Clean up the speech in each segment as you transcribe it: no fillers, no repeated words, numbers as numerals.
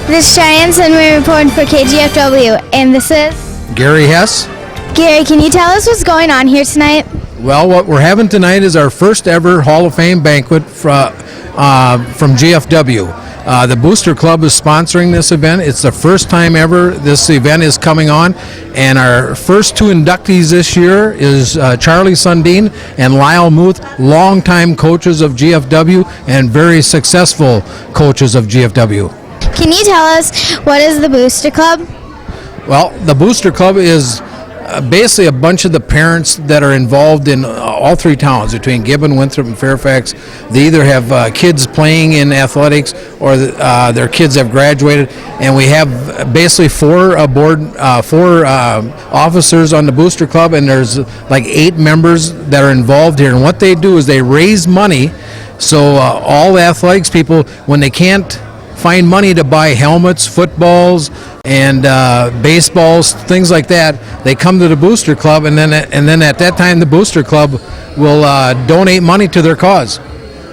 This is Cheyenne and we're reporting for KGFW, and this is Gary Hess. Gary, can you tell us what's going on here tonight? Well, what we're having tonight is our first ever Hall of Fame banquet from GFW. The Booster Club is sponsoring this event. It's the first time ever this event is coming on, and our first two inductees this year is Charlie Sundeen and Lyle Muth, longtime coaches of GFW and very successful coaches of GFW. Can you tell us what is the Booster Club? Well, the Booster Club is basically a bunch of the parents that are involved in all three towns between Gibbon, Winthrop, and Fairfax. They either have kids playing in athletics or their kids have graduated, and we have basically four officers on the Booster Club, and there's like 8 members that are involved here. And what they do is they raise money, so all the athletics people, when they can't find money to buy helmets, footballs, and baseballs, things like that, they come to the Booster Club, and then at that time the Booster Club will donate money to their cause.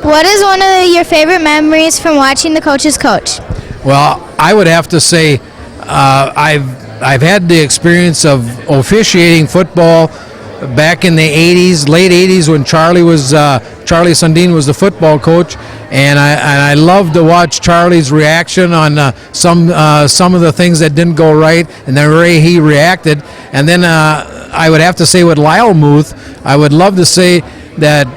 What is one of your favorite memories from watching the coaches coach? Well, I would have to say I've had the experience of officiating football back in the 80s, late 80s, when Charlie Sundeen was the football coach, and I love to watch Charlie's reaction on some of the things that didn't go right, and the way he reacted. And then I would have to say with Lyle Muth, I would love to say that,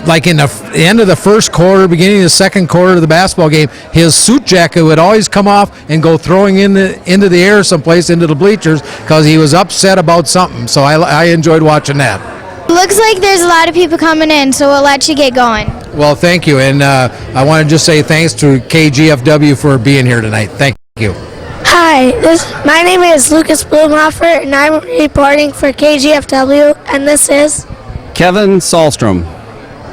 like in the end of the first quarter, beginning of the second quarter of the basketball game, his suit jacket would always come off and go throwing into the air someplace, into the bleachers, because he was upset about something. So I enjoyed watching that. Looks like there's a lot of people coming in, so we'll let you get going. Well, thank you, and I want to just say thanks to KGFW for being here tonight. Thank you. Hi, my name is Lucas Blumhofer, and I'm reporting for KGFW, and this is Kevin Sallstrom.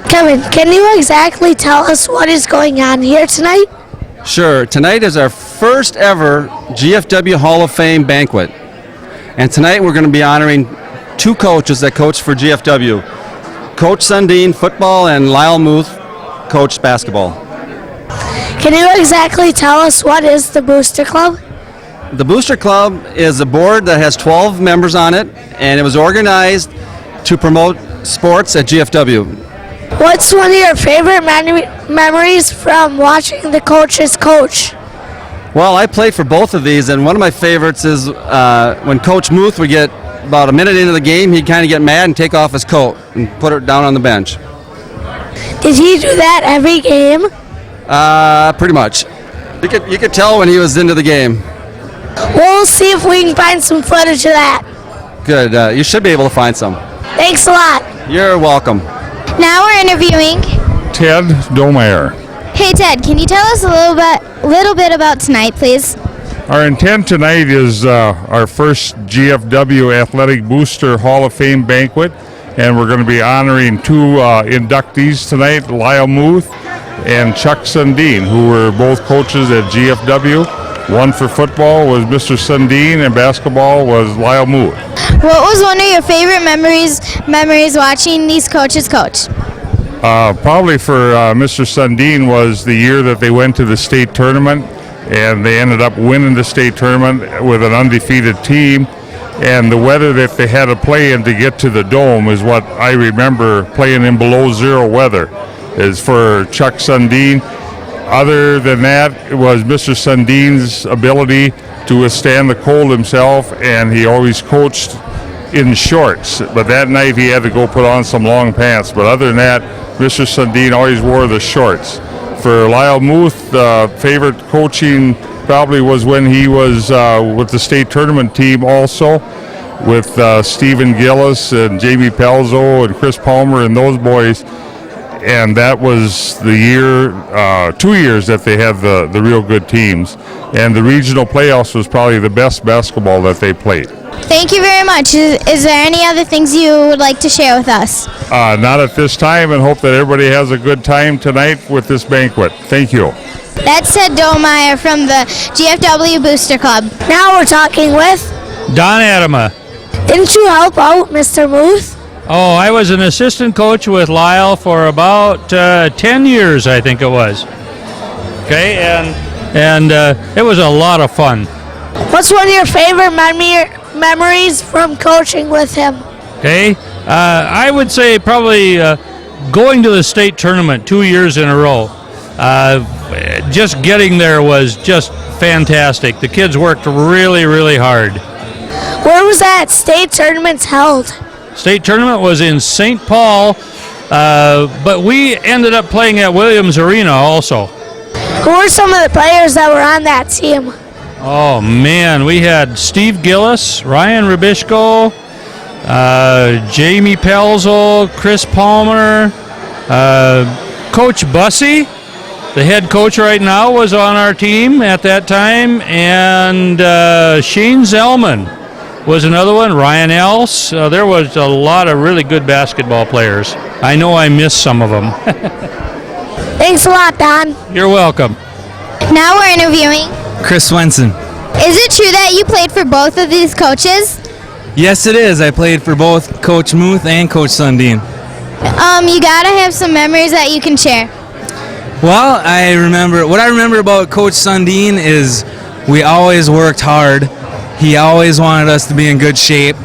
Kevin, can you exactly tell us what is going on here tonight? Sure. Tonight is our first ever GFW Hall of Fame banquet. And tonight we're going to be honoring 2 coaches that coach for GFW. Coach Sundeen, football, and Lyle Muth, coach basketball. Can you exactly tell us what is the Booster Club? The Booster Club is a board that has 12 members on it, and it was organized to promote sports at GFW. What's one of your favorite memories from watching the coaches coach? Well, I played for both of these, and one of my favorites is when Coach Muth would get about a minute into the game, he'd kind of get mad and take off his coat and put it down on the bench. Did he do that every game? Pretty much. You could tell when he was into the game. We'll see if we can find some footage of that. Good. You should be able to find some. Thanks a lot. You're welcome. Now we're interviewing Ted Domeier. Hey Ted, can you tell us a little bit about tonight, please? Our intent tonight is our first GFW Athletic Booster Hall of Fame banquet, and we're going to be honoring 2 inductees tonight, Lyle Muth and Chuck Sundeen, who were both coaches at GFW. One for football was Mr. Sundeen, and basketball was Lyle Muth. What was one of your favorite memories watching these coaches coach? Probably for Mr. Sundeen was the year that they went to the state tournament, and they ended up winning the state tournament with an undefeated team. And the weather that they had to play in to get to the dome is what I remember, playing in below zero weather, is for Chuck Sundeen. Other than that, it was Mr. Sundeen's ability to withstand the cold himself, and he always coached in shorts. But that night he had to go put on some long pants. But other than that, Mr. Sundeen always wore the shorts. For Lyle Muth, favorite coaching probably was when he was with the state tournament team also, with Stephen Gillis and Jamie Pelzo and Chris Palmer and those boys. And that was the year, 2 years that they had the real good teams. And the regional playoffs was probably the best basketball that they played. Thank you very much. Is there any other things you would like to share with us? Not at this time, and hope that everybody has a good time tonight with this banquet. Thank you. That's Ted Domeier from the GFW Booster Club. Now we're talking with Don Adema. Didn't you help out Mr. Muth? Oh, I was an assistant coach with Lyle for about 10 years, I think it was. Okay, and and it was a lot of fun. What's one of your favorite memories from coaching with him? Okay, I would say probably going to the state tournament 2 years in a row. Just getting there was just fantastic. The kids worked really, really hard. Where was that state tournament held? State tournament was in St. Paul, but we ended up playing at Williams Arena also. Who were some of the players that were on that team? Oh man, we had Steve Gillis, Ryan Rubishko, Jamie Pelzel, Chris Palmer, Coach Bussey, the head coach right now, was on our team at that time, and Shane Zellmann was another one, Ryan Else. There was a lot of really good basketball players. I know I missed some of them. Thanks a lot, Don. You're welcome. Now we're interviewing. Kris Swenson. Is it true that you played for both of these coaches? Yes, it is. I played for both Coach Muth and Coach Sundeen. You gotta have some memories that you can share. Well, what I remember about Coach Sundeen is we always worked hard. He always wanted us to be in good shape.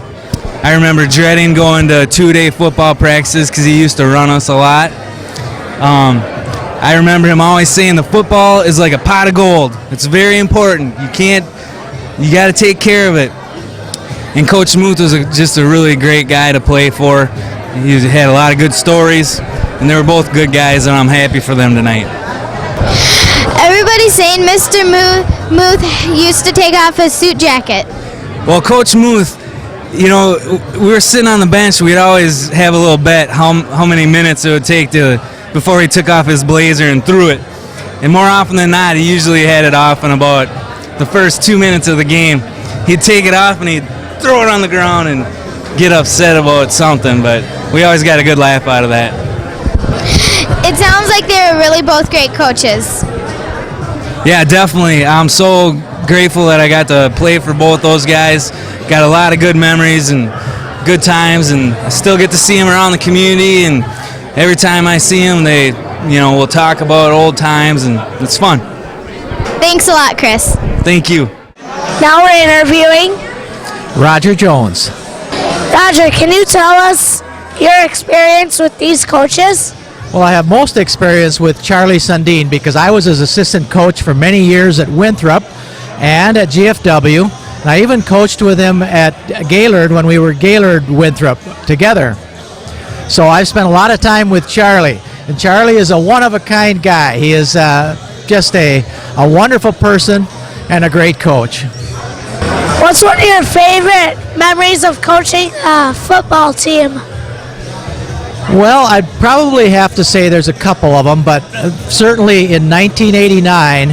I remember dreading going to 2-day football practices because he used to run us a lot. I remember him always saying the football is like a pot of gold. It's very important. You got to take care of it. And Coach Muth was just a really great guy to play for. He had a lot of good stories, and they were both good guys, and I'm happy for them tonight. Everybody's saying Mr. Muth used to take off his suit jacket. Well, Coach Muth, we were sitting on the bench. We'd always have a little bet how many minutes it would take before he took off his blazer and threw it. And more often than not, he usually had it off in about the first 2 minutes of the game. He'd take it off and he'd throw it on the ground and get upset about something, but we always got a good laugh out of that. It sounds like they were really both great coaches. Yeah, definitely. I'm so grateful that I got to play for both those guys. Got a lot of good memories and good times, and I still get to see them around the community, and every time I see them, we'll talk about old times, and it's fun. Thanks a lot, Kris. Thank you. Now we're interviewing Roger Jones. Roger. Can you tell us your experience with these coaches? Well, I have most experience with Charlie Sundeen because I was his assistant coach for many years at Winthrop and at GFW. And I even coached with him at Gaylord when we were Gaylord-Winthrop together. So I've spent a lot of time with Charlie. And Charlie is a one-of-a-kind guy. He is just a wonderful person and a great coach. What's one of your favorite memories of coaching a football team? Well, I'd probably have to say there's a couple of them, but certainly in 1989,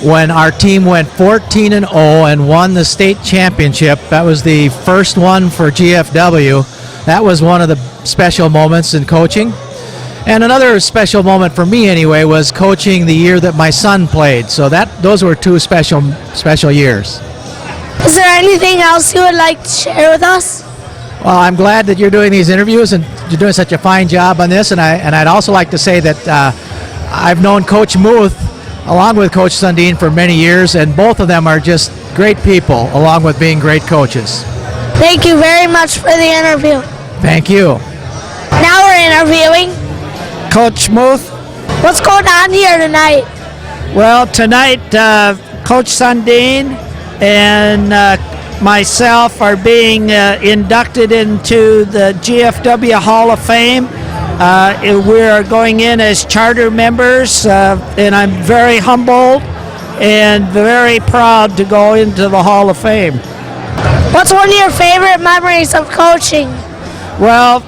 when our team went 14-0 and won the state championship, that was the first one for GFW. That was one of the special moments in coaching. And another special moment for me anyway was coaching the year that my son played. So those were two special years. Is there anything else you would like to share with us? Well, I'm glad that you're doing these interviews and you're doing such a fine job on this. And I'd also like to say that I've known Coach Muth along with Coach Sundeen for many years, and both of them are just great people along with being great coaches. Thank you very much for the interview. Thank you. Now we're interviewing Coach Muth. What's going on here tonight? Well, tonight Coach Sundeen and myself are being inducted into the GFW Hall of Fame. We are going in as charter members, and I'm very humbled and very proud to go into the Hall of Fame. What's one of your favorite memories of coaching? Well,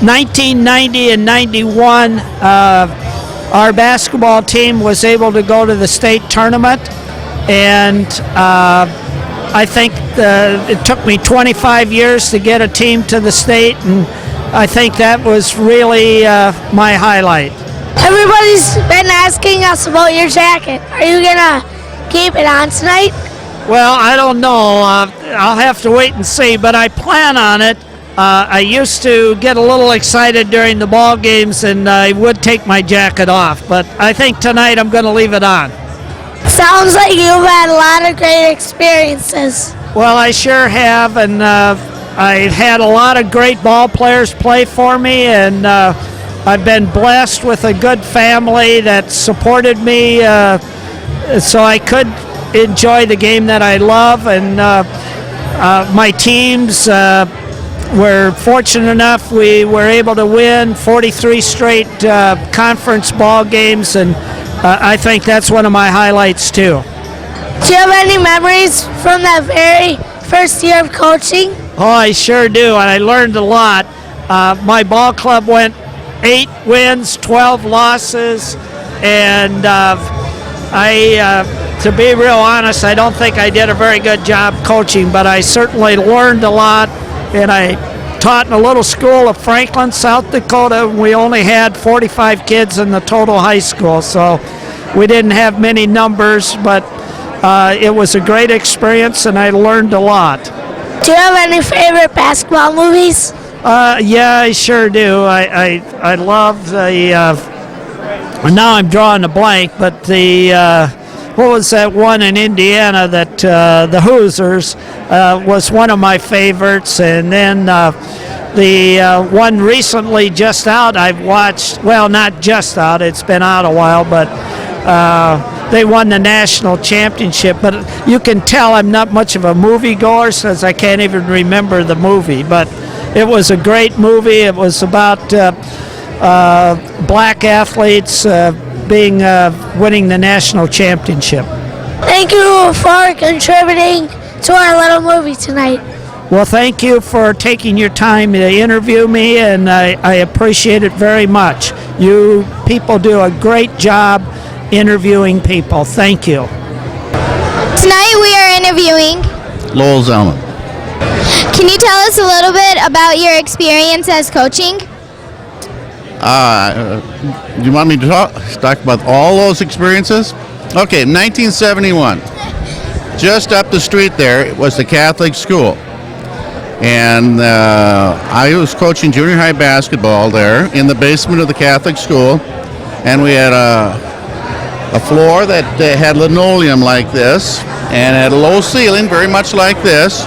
1990 and 91, our basketball team was able to go to the state tournament, and I think it took me 25 years to get a team to the state, and I think that was really my highlight. Everybody's been asking us about your jacket. Are you gonna keep it on tonight? Well, I don't know. I'll have to wait and see, but I plan on it. I used to get a little excited during the ball games, and I would take my jacket off. But I think tonight I'm going to leave it on. Sounds like you've had a lot of great experiences. Well, I sure have, and I've had a lot of great ball players play for me, and I've been blessed with a good family that supported me so I could enjoy the game that I love. And my teams were fortunate enough we were able to win 43 straight conference ball games, and I think that's one of my highlights too. Do you have any memories from that very first year of coaching? Oh, I sure do, and I learned a lot. My ball club went 8 wins, 12 losses, and to be real honest, I don't think I did a very good job coaching, but I certainly learned a lot, and I taught in a little school of Franklin, South Dakota. We only had 45 kids in the total high school, so we didn't have many numbers, but it was a great experience, and I learned a lot. Do you have any favorite basketball movies? Yeah, I sure do. I love the. Now I'm drawing a blank, but the what was that one in Indiana that the Hoosiers was one of my favorites, and then the one recently just out I've watched. Well, not just out; it's been out a while, but. They won the national championship, but you can tell I'm not much of a movie goer since I can't even remember the movie, but it was a great movie. It was about black athletes winning the national championship. Thank you for contributing to our little movie tonight. Well, thank you for taking your time to interview me, and I appreciate it very much. You people do a great job interviewing people. Thank you. Tonight we are interviewing Lowell Zellmann. Can you tell us a little bit about your experience as coaching? Do you want me to talk about all those experiences? Okay, 1971. Just up the street there was the Catholic school. And I was coaching junior high basketball there in the basement of the Catholic school. And we had a floor that had linoleum like this, and had a low ceiling, very much like this,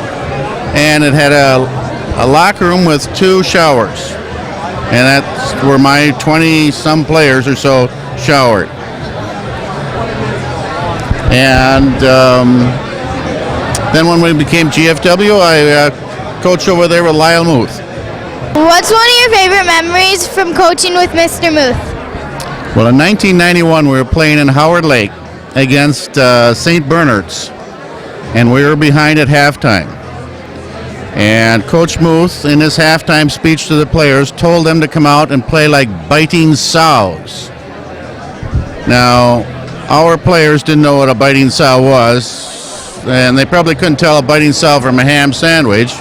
and it had a locker room with 2 showers, and that's where my 20-some players or so showered. And then when we became GFW, I coached over there with Lyle Muth. What's one of your favorite memories from coaching with Mr. Muth? Well, in 1991, we were playing in Howard Lake against St. Bernard's, and we were behind at halftime. And Coach Muth, in his halftime speech to the players, told them to come out and play like biting sows. Now, our players didn't know what a biting sow was, and they probably couldn't tell a biting sow from a ham sandwich,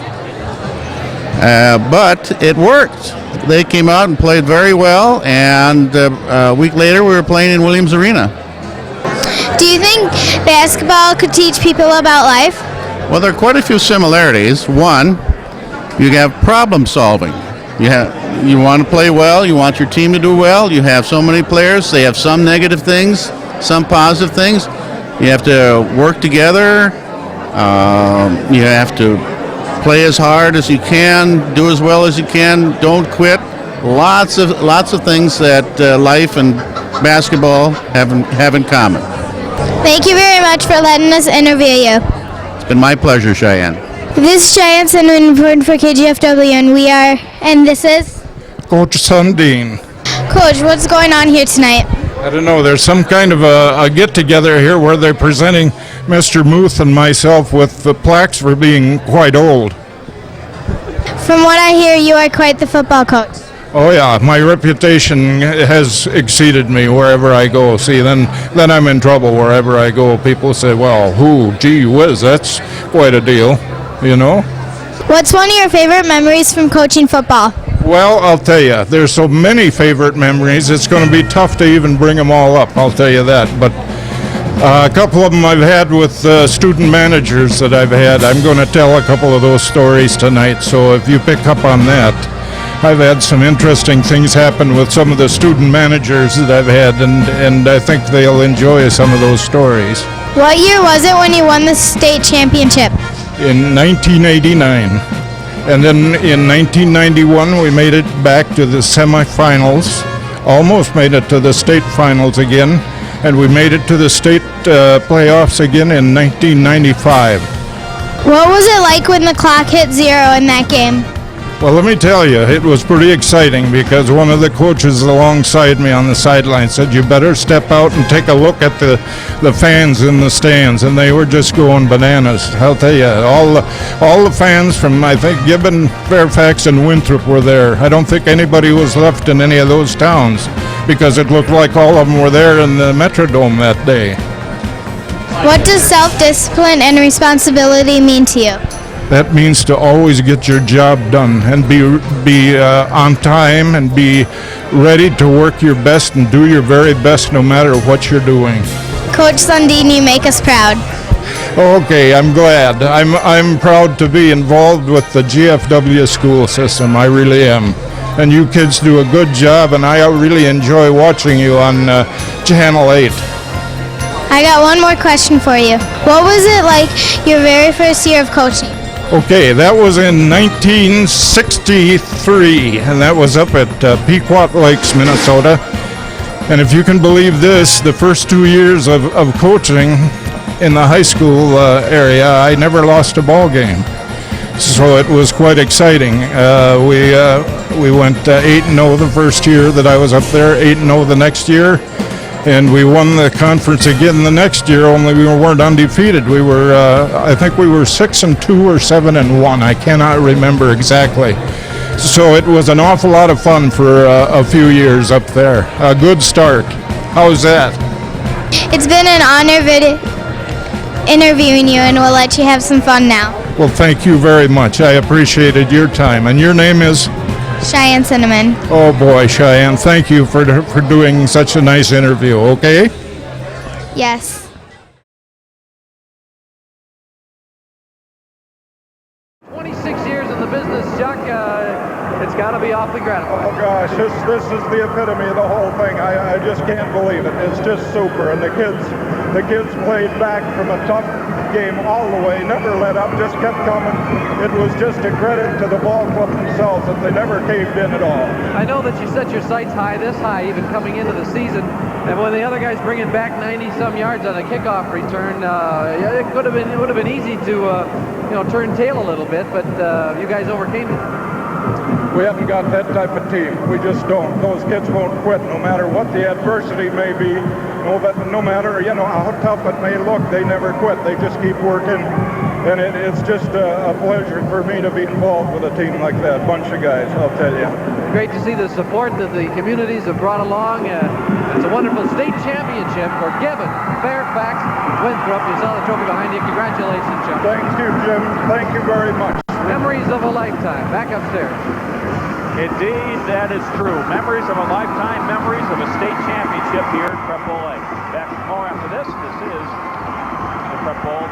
but it worked. They came out and played very well, and a week later we were playing in Williams Arena. Do you think basketball could teach people about life? Well, there are quite a few similarities. One, you have problem solving. You want to play well, you want your team to do well, you have so many players, they have some negative things, some positive things. You have to work together, you have to play as hard as you can, do as well as you can, don't quit. Lots of things that life and basketball have in common. Thank you very much for letting us interview you. It's been my pleasure, Cheyenne. This is Cheyenne Sundeen reporting for KGFW, and this is Coach Sundeen. Coach, what's going on here tonight? I don't know, there's some kind of a get-together here where they're presenting Mr. Muth and myself with the plaques for being quite old. From what I hear, you are quite the football coach. Oh yeah, my reputation has exceeded me wherever I go. See, then I'm in trouble wherever I go. People say, well, gee whiz, that's quite a deal, you know? What's one of your favorite memories from coaching football? Well, I'll tell you, there's so many favorite memories, it's going to be tough to even bring them all up, I'll tell you that. But A couple of them I've had with student managers that I've had. I'm going to tell a couple of those stories tonight, so if you pick up on that. I've had some interesting things happen with some of the student managers that I've had, and I think they'll enjoy some of those stories. What year was it when you won the state championship? In 1989. And then in 1991, we made it back to the semifinals, almost made it to the state finals again, and we made it to the state playoffs again in 1995. What was it like when the clock hit 0 in that game? Well, let me tell you, it was pretty exciting because one of the coaches alongside me on the sideline said, you better step out and take a look at the fans in the stands, and they were just going bananas. I'll tell you, all the fans from, I think, Gibbon, Fairfax, and Winthrop were there. I don't think anybody was left in any of those towns because it looked like all of them were there in the Metrodome that day. What does self-discipline and responsibility mean to you? That means to always get your job done and be on time and be ready to work your best and do your very best no matter what you're doing. Coach Sundeen, you make us proud. Okay, I'm glad. I'm proud to be involved with the GFW school system. I really am. And you kids do a good job, and I really enjoy watching you on Channel 8. I got one more question for you. What was it like your very first year of coaching? Okay, that was in 1963, and that was up at Pequot Lakes, Minnesota. And if you can believe this, the first 2 years of coaching in the high school area, I never lost a ball game. So it was quite exciting. We went 8-0 the first year that I was up there, 8-0 the next year. And we won the conference again the next year, only we weren't undefeated. We were, I think we were 6-2 or 7-1. I cannot remember exactly. So it was an awful lot of fun for a few years up there. A good start. How's that? It's been an honor interviewing you, and we'll let you have some fun now. Well, thank you very much. I appreciated your time. And your name is? Cheyenne Cinnamon. Oh boy, Cheyenne, thank you for doing such a nice interview, okay? Yes. Years in the business, Chuck, it's got to be awfully gratifying. Oh gosh, this is the epitome of the whole thing. I just can't believe it. It's just super, and the kids played back from a tough game all the way, never let up, just kept coming. It was just a credit to the ball club themselves that they never caved in at all. I know that you set your sights high, this high, even coming into the season, and when the other guys bring it back 90-some yards on a kickoff return, it would have been easy to turn tail a little bit, but you guys overcame it. We haven't got that type of team. We just don't. Those kids won't quit no matter what the adversity may be. No matter how tough it may look, they never quit. They just keep working, and it's just a pleasure for me to be involved with a team like that. Bunch of guys, I'll tell you. Great to see the support that the communities have brought along. It's a wonderful state championship for Gibbon, Fairfax, Winthrop. You saw the trophy behind you. Congratulations, Chuck. Thank you, Jim. Thank you very much. Memories of a lifetime. Back upstairs. Indeed, that is true. Memories of a lifetime, memories of a state championship here at Prep Bowl Lake. Back more after this. This is the Prep Bowl.